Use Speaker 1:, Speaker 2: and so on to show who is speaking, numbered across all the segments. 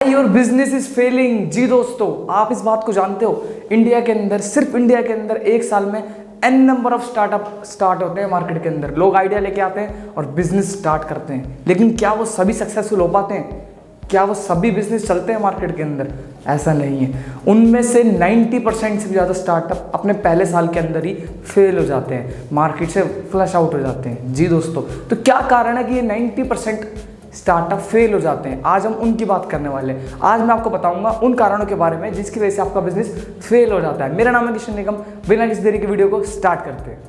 Speaker 1: Your business is failing. जी दोस्तों, आप इस बात को जानते हो, इंडिया के अंदर, सिर्फ इंडिया के अंदर एक साल में n number of startup start होते हैं मार्केट के अंदर। लोग आइडिया लेके आते हैं और बिजनेस स्टार्ट करते हैं, लेकिन क्या वो सभी सक्सेसफुल हो पाते हैं? क्या वो सभी बिजनेस चलते हैं मार्केट के अंदर? ऐसा नहीं है। उनमें से 90% से भी ज़्यादा स्टार्टअप अपने पहले साल के अंदर ही फेल हो जाते हैं, मार्केट से फ्लश आउट हो जाते हैं। जी दोस्तों, तो क्या कारण है कि ये 90% स्टार्टअप फेल हो जाते हैं? आज हम उनकी बात करने वाले हैं। आज मैं आपको बताऊंगा उन कारणों के बारे में जिसकी वजह से आपका बिजनेस फेल हो जाता है। मेरा नाम है किशन निगम। बिना किसी देरी की वीडियो को स्टार्ट करते हैं।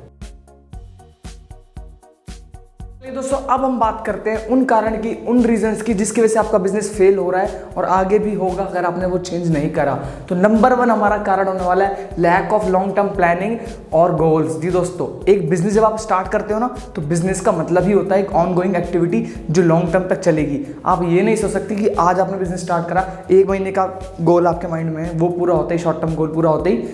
Speaker 1: दोस्तों, अब हम बात करते हैं उन कारण की, उन रीजंस की जिसकी वजह से आपका बिजनेस फेल हो रहा है और आगे भी होगा अगर आपने वो चेंज नहीं करा। तो नंबर 1 हमारा कारण होने वाला है lack of long term planning और गोल्स। जी दोस्तों, एक बिजनेस जब आप स्टार्ट करते हो ना, तो बिजनेस का मतलब ही होता है एक ऑनगोइंग एक्टिविटी जो लॉन्ग टर्म तक चलेगी। आप ये नहीं सोच सकते कि आज आपने बिजनेस स्टार्ट करा, 1 महीने का गोल आपके माइंड में है, वो पूरा होता ही, शॉर्ट टर्म गोल पूरा होता ही,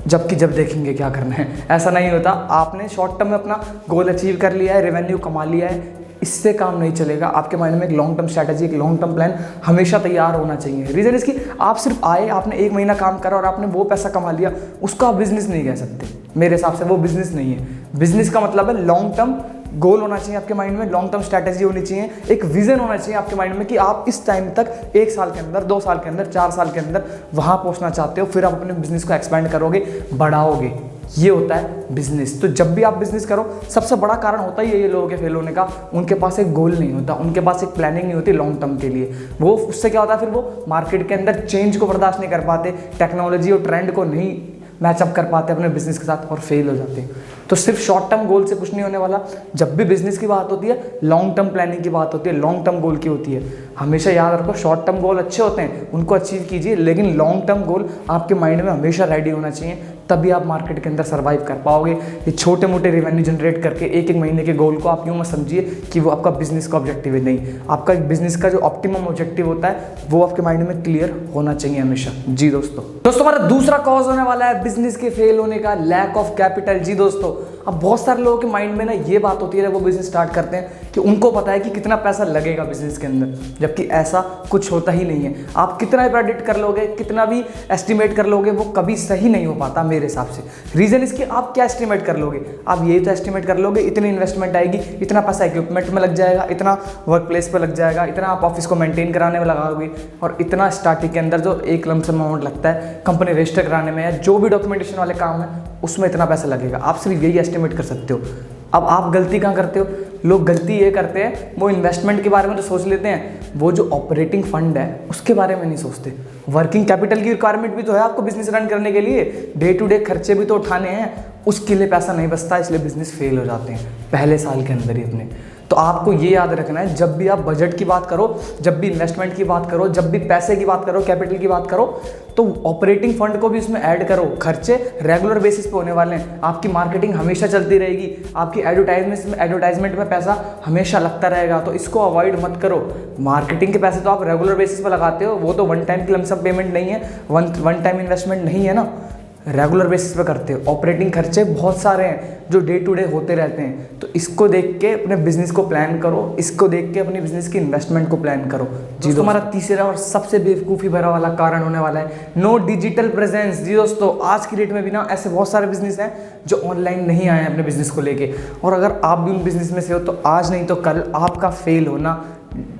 Speaker 1: जबकि जब देखेंगे क्या करना है। ऐसा नहीं होता। आपने शॉर्ट टर्म में अपना गोल अचीव कर लिया है, रेवेन्यू कमा लिया है, इससे काम नहीं चलेगा। आपके माइंड में एक लॉन्ग टर्म स्ट्रैटेजी, एक लॉन्ग टर्म प्लान हमेशा तैयार होना चाहिए। रीज़न इसकी, आप सिर्फ आए, आपने 1 महीना काम करा और आपने वो पैसा कमा लिया, उसको आप बिजनेस नहीं कह सकते। मेरे हिसाब से वो बिजनेस नहीं है। बिजनेस का मतलब है लॉन्ग टर्म गोल होना चाहिए आपके माइंड में, लॉन्ग टर्म स्ट्रैटेजी होनी चाहिए, एक विजन होना चाहिए आपके माइंड में कि आप इस टाइम तक 1 साल के अंदर, 2 साल के अंदर, 4 साल के अंदर वहां पहुंचना चाहते हो। फिर आप अपने बिजनेस को एक्सपेंड करोगे, बढ़ाओगे। ये होता है बिजनेस। तो जब भी आप बिजनेस करो, सबसे बड़ा कारण होता ही है ये लोगों के फेल होने का, उनके पास एक गोल नहीं होता, उनके पास एक प्लानिंग नहीं होती लॉन्ग टर्म के लिए। वो उससे क्या होता है, फिर वो मार्केट के अंदर चेंज को बर्दाश्त नहीं कर पाते, टेक्नोलॉजी और ट्रेंड को नहीं मैचअप कर पाते अपने बिजनेस के साथ और फेल हो जाते हैं। तो सिर्फ शॉर्ट टर्म गोल से कुछ नहीं होने वाला। जब भी बिजनेस की बात होती है, लॉन्ग टर्म प्लानिंग की बात होती है, लॉन्ग टर्म गोल की होती है। हमेशा याद रखो, शॉर्ट टर्म गोल अच्छे होते हैं, उनको अचीव कीजिए, लेकिन लॉन्ग टर्म गोल आपके माइंड में हमेशा रेडी होना चाहिए, तभी आप मार्केट के अंदर सर्वाइव कर पाओगे। ये छोटे मोटे रेवेन्यू जनरेट करके 1-1 महीने के गोल को आप यूँ मत समझिए कि वो आपका बिजनेस का ऑब्जेक्टिव है। नहीं, आपका बिजनेस का जो ऑप्टिमम ऑब्जेक्टिव होता है वो आपके माइंड में क्लियर होना चाहिए हमेशा। जी दोस्तों, हमारा दूसरा कॉज होने वाला है बिजनेस के फेल होने का, लैक ऑफ कैपिटल। जी दोस्तों, अब बहुत सारे लोगों के माइंड में ना ये बात होती है जब वो बिजनेस स्टार्ट करते हैं कि उनको पता है कि कितना पैसा लगेगा बिजनेस के अंदर, जबकि ऐसा कुछ होता ही नहीं है। आप कितना भी प्रेडिक्ट कर लोगे, कितना भी एस्टिमेट कर लोगे, वो कभी सही नहीं हो पाता मेरे हिसाब से। रीजन इसकी, आप क्या एस्टिमेट कर लोगे? आप यही तो एस्टिमेट कर लोगे इतनी इन्वेस्टमेंट आएगी, इतना पैसा इक्विपमेंट में लग जाएगा, इतना वर्क प्लेस पर लग जाएगा, इतना आप ऑफिस को मेंटेन कराने में लगाओगे, और इतना स्टार्टिंग के अंदर जो एक लमसम अमाउंट लगता है कंपनी रजिस्टर कराने में या जो भी डॉक्यूमेंटेशन वाले काम है उसमें इतना पैसा लगेगा। आप सिर्फ यही एस्टिमेट कर सकते हो। अब आप गलती कहाँ करते हो? लोग गलती ये करते हैं, वो इन्वेस्टमेंट के बारे में तो सोच लेते हैं, वो जो ऑपरेटिंग फंड है उसके बारे में नहीं सोचते। वर्किंग कैपिटल की रिक्वायरमेंट भी तो है आपको बिजनेस रन करने के लिए, डे टू डे खर्चे भी तो उठाने हैं, उसके लिए पैसा नहीं बचता, इसलिए बिजनेस फेल हो जाते हैं पहले साल के अंदर ही अपने। तो आपको ये याद रखना है, जब भी आप बजट की बात करो, जब भी इन्वेस्टमेंट की बात करो, जब भी पैसे की बात करो, कैपिटल की बात करो, तो ऑपरेटिंग फंड को भी उसमें ऐड करो। खर्चे रेगुलर बेसिस पे होने वाले हैं, आपकी मार्केटिंग हमेशा चलती रहेगी, आपकी एडवर्टाइजमेंट में पैसा हमेशा लगता रहेगा, तो इसको अवॉइड मत करो। मार्केटिंग के पैसे तो आप रेगुलर बेसिस पे लगाते हो, वो तो वन टाइम की लमसम पेमेंट नहीं है, वन टाइम इन्वेस्टमेंट नहीं है ना, रेगुलर बेसिस पे करते हो। ऑपरेटिंग खर्चे बहुत सारे हैं जो डे टू डे होते रहते हैं, तो इसको देख के अपने बिजनेस को प्लान करो, इसको देख के अपनी बिजनेस की इन्वेस्टमेंट को प्लान करो। जी, तो हमारा तीसरा और सबसे बेवकूफ़ी भरा वाला कारण होने वाला है नो डिजिटल प्रेजेंस। जी दोस्तों, आज की डेट में भी ना ऐसे बहुत सारे बिजनेस हैं जो ऑनलाइन नहीं आए हैं अपने बिजनेस को लेके, और अगर आप भी उन बिजनेस में से हो तो आज नहीं तो कल आपका फेल होना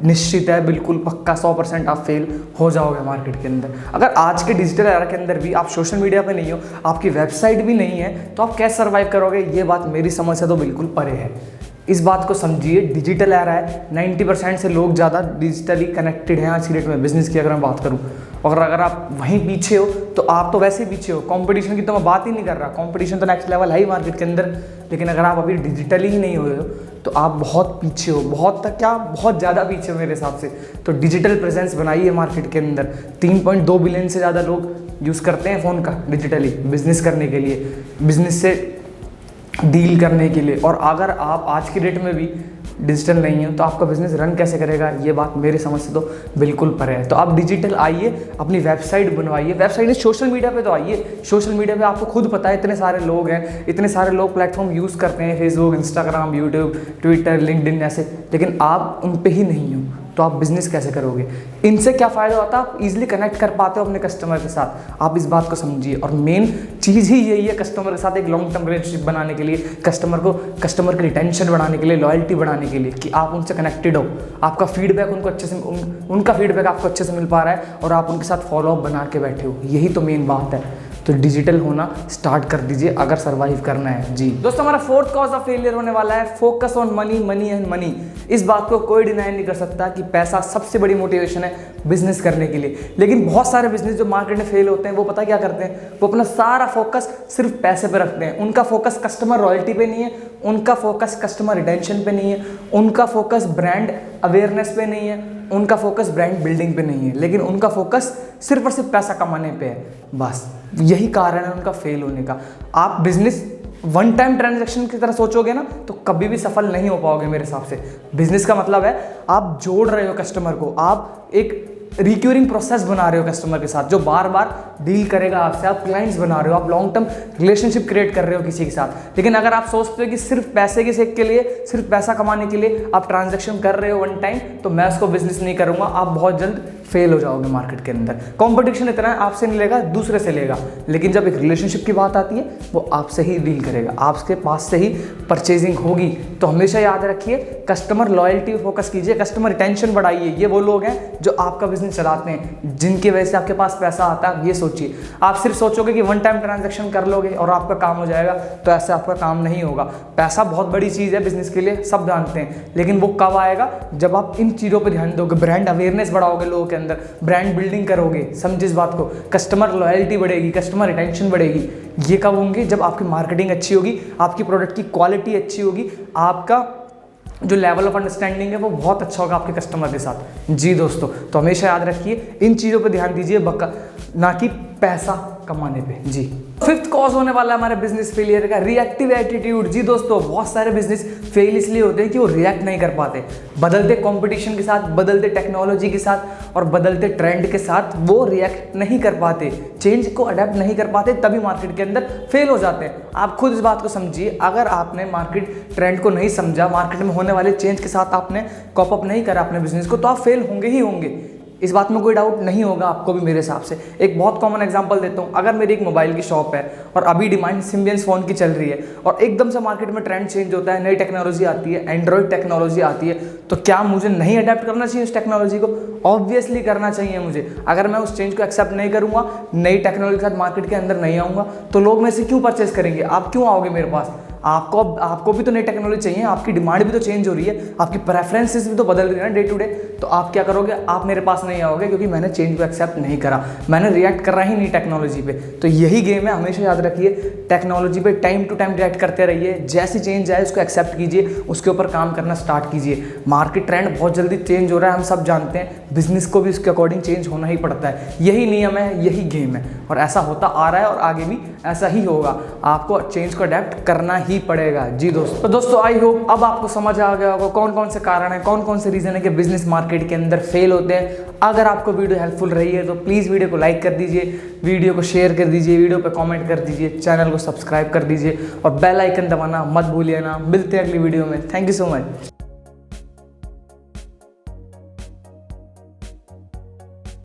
Speaker 1: निश्चित है, बिल्कुल पक्का 100% आप फेल हो जाओगे मार्केट के अंदर। अगर आज के डिजिटल एरा के अंदर भी आप सोशल मीडिया पे नहीं हो, आपकी वेबसाइट भी नहीं है, तो आप कैसे सर्वाइव करोगे? ये बात मेरी समझ से तो बिल्कुल परे है। इस बात को समझिए, डिजिटल एरा है, 90% से लोग ज़्यादा डिजिटली कनेक्टेड हैं आज की डेट में। बिजनेस की अगर मैं बात करूँ, और अगर आप वहीं पीछे हो तो आप तो वैसे ही पीछे हो। कंपटीशन की तो मैं बात ही नहीं कर रहा, कंपटीशन तो नेक्स्ट लेवल है ही मार्केट के अंदर, लेकिन अगर आप अभी डिजिटली ही नहीं हुए हो तो आप बहुत पीछे हो, बहुत तक क्या, बहुत ज़्यादा पीछे हो मेरे हिसाब से। तो डिजिटल प्रेजेंस बनाइए मार्केट के अंदर। 3.2 बिलियन से ज़्यादा लोग यूज़ करते हैं फ़ोन का डिजिटली बिजनेस करने के लिए, बिजनेस से डील करने के लिए। और अगर आप आज की डेट में भी डिजिटल नहीं है तो आपका बिजनेस रन कैसे करेगा? ये बात मेरी समझ से तो बिल्कुल परे है। तो आप डिजिटल आइए, अपनी वेबसाइट बनवाइए, वेबसाइट सोशल मीडिया पे तो आइए। सोशल मीडिया पे आपको खुद पता है इतने सारे लोग हैं, इतने सारे लोग प्लेटफॉर्म यूज़ करते हैं, Facebook, Instagram, YouTube, Twitter, LinkedIn ऐसे, लेकिन आप उन पे ही नहीं हो। तो आप बिजनेस कैसे करोगे? इनसे क्या फ़ायदा होता है? आप इजीली कनेक्ट कर पाते हो अपने कस्टमर के साथ। आप इस बात को समझिए। और मेन चीज़ ही यही है कस्टमर के साथ एक लॉन्ग टर्म रिलेशनशिप बनाने के लिए, कस्टमर की रिटेंशन बढ़ाने के लिए, लॉयल्टी बढ़ाने के लिए, कि आप उनसे कनेक्टेड हो, आपका फीडबैक उनको अच्छे से उनका फीडबैक आपको अच्छे से मिल पा रहा है और आप उनके साथ फॉलोअप बना के बैठे हो। यही तो मेन बात है। तो डिजिटल होना स्टार्ट कर दीजिए अगर सर्वाइव करना है। जी दोस्तों, हमारा फोर्थ कॉज ऑफ फेलियर होने वाला है focus on money, money and money. इस बात को कोई डिनाई नहीं कर सकता कि पैसा सबसे बड़ी मोटिवेशन है बिजनेस करने के लिए। लेकिन बहुत सारे बिजनेस जो मार्केट में फेल होते हैं वो पता क्या करते हैं? वो अपना सारा फोकस सिर्फ पैसे पे रखते हैं। उनका फोकस कस्टमर रॉयल्टी पे नहीं है, उनका फोकस कस्टमर रिटेंशन पे नहीं है, उनका फोकस ब्रांड अवेयरनेस पे नहीं है, उनका फोकस ब्रांड बिल्डिंग पे नहीं है, लेकिन उनका फोकस सिर्फ और सिर्फ पैसा कमाने पे है। बस यही कारण है उनका फेल होने का। आप बिजनेस वन टाइम ट्रांजैक्शन की तरह सोचोगे ना तो कभी भी सफल नहीं हो पाओगे मेरे हिसाब से। बिजनेस का मतलब है आप जोड़ रहे हो कस्टमर को, आप एक रिक्यूरिंग प्रोसेस बना रहे हो कस्टमर के साथ जो बार बार डील करेगा आपसे। आप क्लाइंट्स बना रहे हो, आप लॉन्ग टर्म रिलेशनशिप क्रिएट कर रहे हो किसी के साथ। लेकिन अगर आप सोचते हो कि सिर्फ पैसे के सेक के लिए, सिर्फ पैसा कमाने के लिए आप ट्रांजैक्शन कर रहे हो वन टाइम, तो मैं उसको बिजनेस नहीं करूंगा, आप बहुत जल्द फेल हो जाओगे मार्केट के अंदर। कंपटीशन इतना है, आपसे नहीं लेगा, दूसरे से लेगा। लेकिन जब एक रिलेशनशिप की बात आती है वो आपसे ही डील करेगा, आपके पास से ही परचेजिंग होगी। तो हमेशा याद रखिए कस्टमर लॉयल्टी पे फोकस कीजिए, कस्टमर रिटेंशन बढ़ाइए। ये वो लोग हैं जो आपका बिजनेस चलाते हैं, जिनकी वजह से आपके पास पैसा आता है। ये सोचिए, आप सिर्फ सोचोगे कि वन टाइम ट्रांजैक्शन कर लोगे और आपका काम हो जाएगा, तो ऐसे आपका काम नहीं होगा। पैसा बहुत बड़ी चीज़ है बिजनेस के लिए, सब जानते हैं, लेकिन वो कब आएगा? जब आप इन चीज़ों पर ध्यान दोगे, ब्रांड अवेयरनेस बढ़ाओगे लोगों के अंदर, ब्रांड बिल्डिंग करोगे। समझे इस बात को? कस्टमर लॉयल्टी बढ़ेगी, कस्टमर रिटेंशन बढ़ेगी। ये कब होंगे? जब आपकी मार्केटिंग अच्छी होगी, आपकी प्रोडक्ट की क्वालिटी अच्छी होगी, आपका जो लेवल ऑफ अंडरस्टैंडिंग है वो बहुत अच्छा होगा आपके कस्टमर के साथ। जी दोस्तों, तो हमेशा याद रखिए इन चीज़ों पे ध्यान दीजिए, ना कि पैसा कमाने पे। जी फिफ्थ कॉज होने वाला है हमारे बिजनेस फेलियर का रिएक्टिव एटीट्यूड। जी दोस्तों, बहुत सारे बिजनेस फेल इसलिए होते हैं कि वो रिएक्ट नहीं कर पाते। बदलते कंपटीशन के साथ, बदलते टेक्नोलॉजी के साथ और बदलते ट्रेंड के साथ वो रिएक्ट नहीं कर पाते, चेंज को अडेप्ट नहीं कर पाते, तभी मार्केट के अंदर फेल हो जाते हैं। आप खुद इस बात को समझिए, अगर आपने मार्केट ट्रेंड को नहीं समझा, मार्केट में होने वाले चेंज के साथ आपने कॉप अप नहीं करा अपने बिजनेस को, तो आप फेल होंगे ही होंगे। इस बात में कोई डाउट नहीं होगा आपको भी मेरे हिसाब से। एक बहुत कॉमन एग्जांपल देता हूँ। अगर मेरी एक मोबाइल की शॉप है और अभी डिमांड सिम्बियंस फ़ोन की चल रही है और एकदम से मार्केट में ट्रेंड चेंज होता है, नई टेक्नोलॉजी आती है, एंड्रॉयड टेक्नोलॉजी आती है, तो क्या मुझे नहीं अडेप्ट करना चाहिए उस टेक्नोलॉजी को? ऑब्वियसली करना चाहिए मुझे। अगर मैं उस चेंज को एक्सेप्ट नहीं करूँगा, नई टेक्नोलॉजी के साथ मार्केट के अंदर नहीं आऊँगा, तो लोग मेरे से क्यों परचेस करेंगे? आप क्यों आओगे मेरे पास? आपको भी तो नई टेक्नोलॉजी चाहिए, आपकी डिमांड भी तो चेंज हो रही है, आपकी प्रेफरेंसेस भी तो बदल रही है ना डे टू डे। तो आप क्या करोगे? आप मेरे पास नहीं आओगे क्योंकि मैंने चेंज को एक्सेप्ट नहीं करा, मैंने रिएक्ट कर रहा ही नहीं टेक्नोलॉजी पे। तो यही गेम है, हमेशा याद रखिए टेक्नोलॉजी पे टाइम टू टाइम रिएक्ट करते रहिए। जैसी चेंज आए उसको एक्सेप्ट कीजिए, उसके ऊपर काम करना स्टार्ट कीजिए। मार्केट ट्रेंड बहुत जल्दी चेंज हो रहा है, हम सब जानते हैं, बिजनेस को भी उसके अकॉर्डिंग चेंज होना ही पड़ता है। यही नियम है, यही गेम है और ऐसा होता आ रहा है और आगे भी ऐसा ही होगा। आपको चेंज को अडेप्ट करना ही पड़ेगा। जी दोस्तों, आई होप अब आपको समझ आ गया होगा कौन कौन से कारण है, कौन कौन से रीजन है कि बिजनेस मार्केट के अंदर फेल होते हैं। अगर आपको वीडियो हेल्पफुल रही है तो प्लीज़ वीडियो को लाइक कर दीजिए, वीडियो को शेयर कर दीजिए, वीडियो पे कमेंट कर दीजिए, चैनल को सब्सक्राइब कर दीजिए और बेल आइकन दबाना मत भूलिए ना। मिलते हैं अगली वीडियो में। Thank you so much.